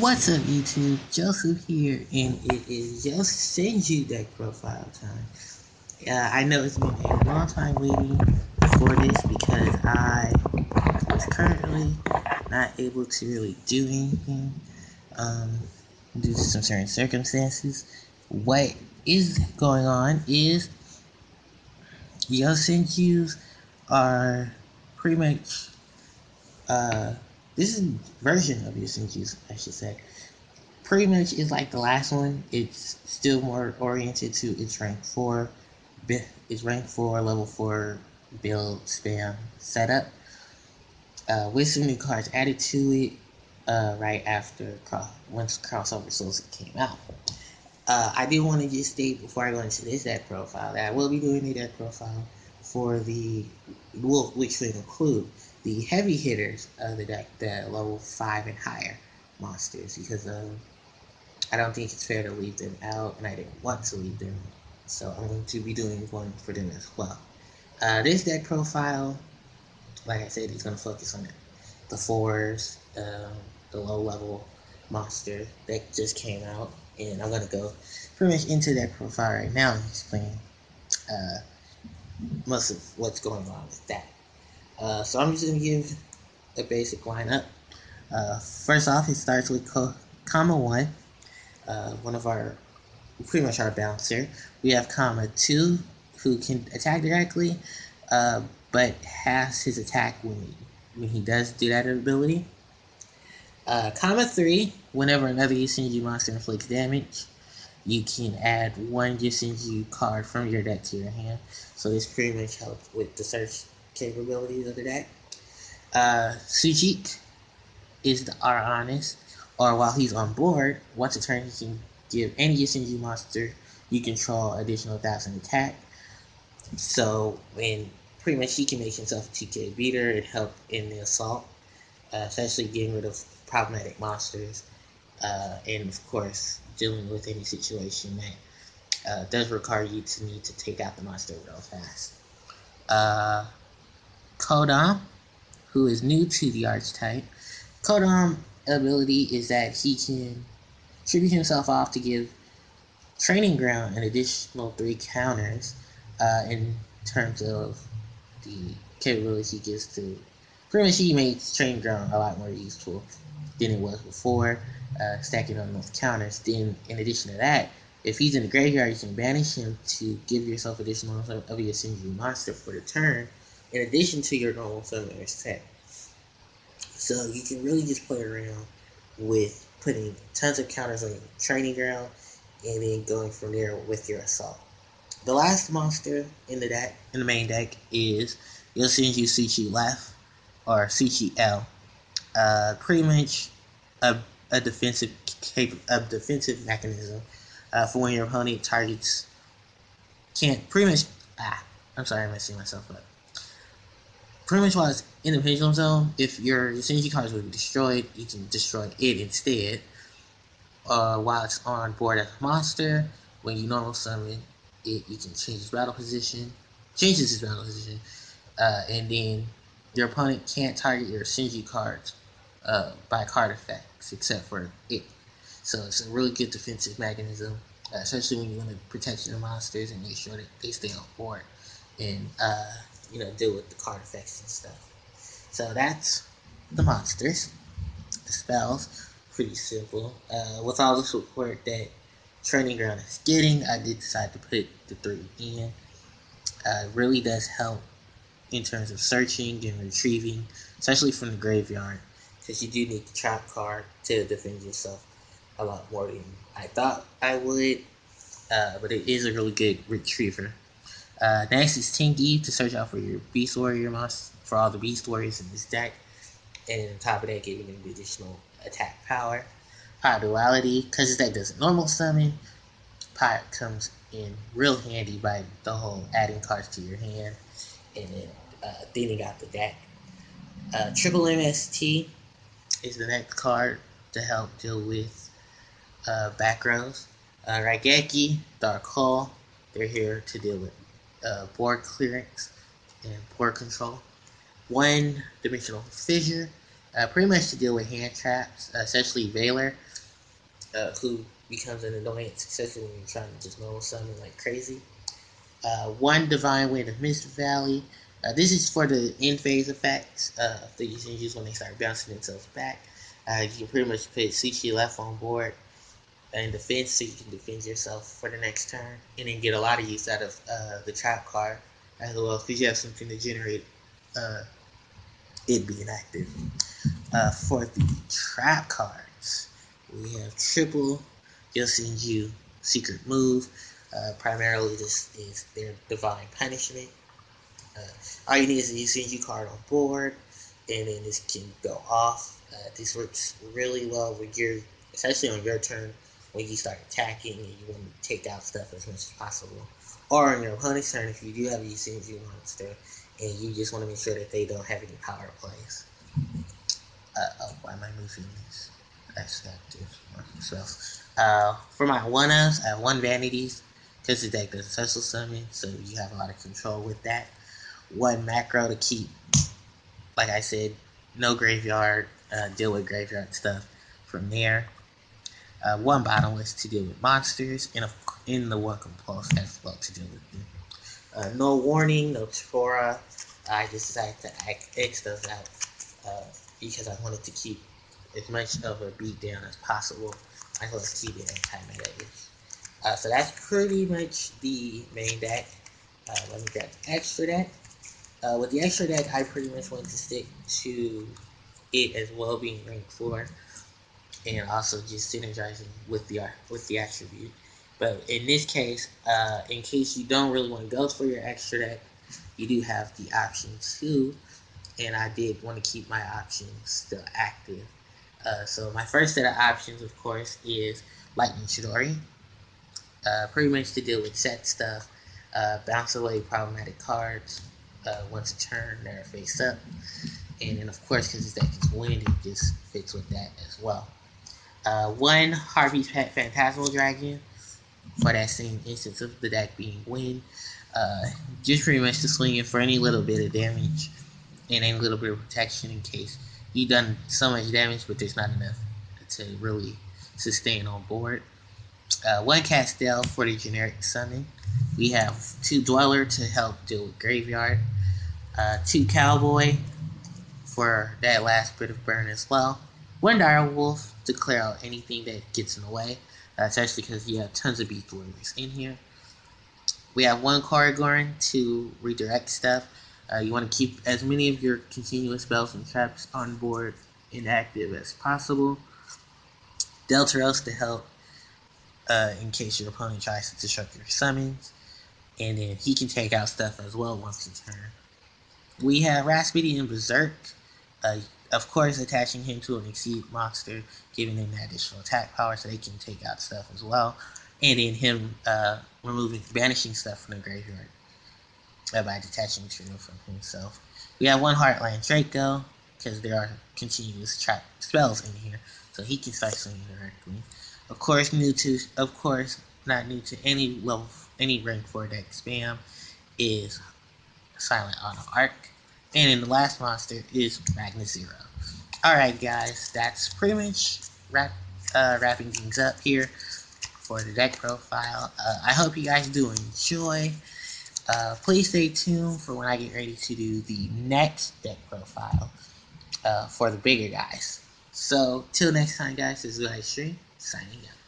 What's up, YouTube? Joseph here, and it is Yosenju deck profile time. I know it's been a long time waiting for this because I was currently not able to really do anything due to some certain circumstances. What is going on is Yosenjus are pretty much this is version of Yosenjus, I should say. Pretty much is like the last one. It's still more oriented to its rank 4. It's rank 4, level 4 build spam setup. With some new cards added to it right after once Crossover Souls came out. I do want to just state before I go into this deck profile that I will be doing a deck profile for which would include the heavy hitters of the deck, the level 5 and higher monsters, because I don't think it's fair to leave them out, and I didn't want to leave them, so I'm going to be doing one for them as well. This deck profile, like I said, is going to focus on the 4s, the low level monster that just came out, and I'm going to go pretty much into that profile right now and explain most of what's going on with that. So I'm just going to give a basic lineup. First off, it starts with Comma 1. One of pretty much our bouncer. We have Comma 2, who can attack directly, but has his attack when he does do that ability. Comma 3, whenever another Yosenju monster inflicts damage, you can add one Yosenju card from your deck to your hand. So this pretty much helps with the search capabilities of the deck. Sujik is our honest, or while he's on board, once a turn he can give any Yosenju monster you control additional 1,000 attack. So when pretty much he can make himself a 2k beater and help in the assault, especially getting rid of problematic monsters, and of course dealing with any situation that does require you to need to take out the monster real fast. Kodam, who is new to the archetype. Kodam ability is that he can tribute himself off to give Training Ground an additional 3 counters in terms of the capability he gives to. Pretty much he makes Training Ground a lot more useful than it was before, stacking on those counters. Then in addition to that, if he's in the graveyard, you can banish him to give yourself additional of a Yosenju monster for the turn, in addition to your normal summoner's set. So you can really just play around with putting tons of counters on your Training Ground and then going from there with your assault. The last monster in the main deck is Yosenju Suchi Left, or Suchi L. Pretty much a defensive mechanism for when your opponent targets can't pretty much. I'm sorry, I'm messing myself up. Pretty much while it's in the pendulum zone, if your Yosenju cards will be destroyed, you can destroy it instead. While it's on board as a monster, when you normal summon it, you can change its battle position, and then your opponent can't target your Yosenju cards by card effects except for it. So it's a really good defensive mechanism, especially when you want to protect your monsters and make sure that they stay on board and deal with the card effects and stuff. So that's the monsters. The spells, pretty simple. With all the support that Training Ground is getting, I did decide to put the 3 in. It really does help in terms of searching and retrieving, especially from the graveyard, because you do need the trap card to defend yourself a lot more than I thought I would, but it is a really good retriever. Next is Tinky to search out for your Beast Warrior monster, for all the Beast Warriors in this deck, and on top of that, giving them the additional attack power. Power Duality, because this deck doesn't normal summon, Power comes in real handy by the whole adding cards to your hand and then thinning out the deck. Triple MST is the next card to help deal with back rows. Raigeki, Dark Hole, they're here to deal with board clearance and board control. One Dimensional Fissure, Pretty much to deal with hand traps, especially Valor, who becomes an annoyance, especially when you're trying to just normal summon like crazy. One Divine Wind of Mist Valley. This is for the end phase effects of the Yosenjus when they start bouncing themselves back. You can pretty much put Sushi left on board and defense so you can defend yourself for the next turn and then get a lot of use out of the trap card as well because you have something to generate it being active. For the trap cards, we have triple Yosenju secret move. Primarily, this is their divine punishment. All you need is a Yosenju card on board, and then this can go off. This works really well when you're, especially on your turn, when you start attacking and you want to take out stuff as much as possible. Or on your opponent's turn, if you do have a Yosenju monster, and you just want to make sure that they don't have any power plays. Why am I moving this? That's active. So, for my 1-ofs, I have 1 Vanities, because the deck does special summon, so you have a lot of control with that. 1 macro to keep, like I said, no graveyard, deal with graveyard stuff from there. 1 bottomless to deal with monsters, and in the 1 compulse as well to deal with them. No warning, no Tora. I just decided to X those out because I wanted to keep as much of a beatdown as possible. I want to keep it anti-meta-ish. So that's pretty much the main deck. Let me grab the extra deck. With the extra deck, I pretty much want to stick to it as well being ranked 4, and also just synergizing with the attribute. But in this case, in case you don't really want to go for your extra deck, you do have the option to, and I did want to keep my options still active. So my first set of options, of course, is Lightning Chidori. Pretty much to deal with set stuff, bounce away problematic cards once a turn they're face up, and then of course because this deck is wind, it just fits with that as well. 1 Harvey's Pet Phantasmal Dragon for that same instance of the deck being wind, just pretty much to swing it for any little bit of damage and any little bit of protection in case you've done so much damage but there's not enough to really sustain on board. 1 Castell for the generic summon. We have 2 Dweller to help deal with graveyard. 2 Cowboy for that last bit of burn as well. 1 Direwolf to clear out anything that gets in the way, especially because you have tons of beast warriors in here. We have 1 Korrigoran to redirect stuff. You want to keep as many of your continuous spells and traps on board and active as possible. Deltaros to help in case your opponent tries to disrupt your summons, and then he can take out stuff as well once a turn. We have Rasputin Berserk, of course attaching him to an Exceed monster, giving him that additional attack power so they can take out stuff as well, and then him banishing stuff from the graveyard by detaching material from himself. We have 1 Heartland Draco, because there are continuous trap spells in here, so he can start swinging directly. Of course, not new to any level, any rank 4 deck spam is Silent Auto Arc, and then the last monster is Magnus Zero. Alright guys, that's pretty much wrapping things up here for the deck profile. I hope you guys do enjoy. Please stay tuned for when I get ready to do the next deck profile for the bigger guys. So, till next time guys, this is Stream, signing out.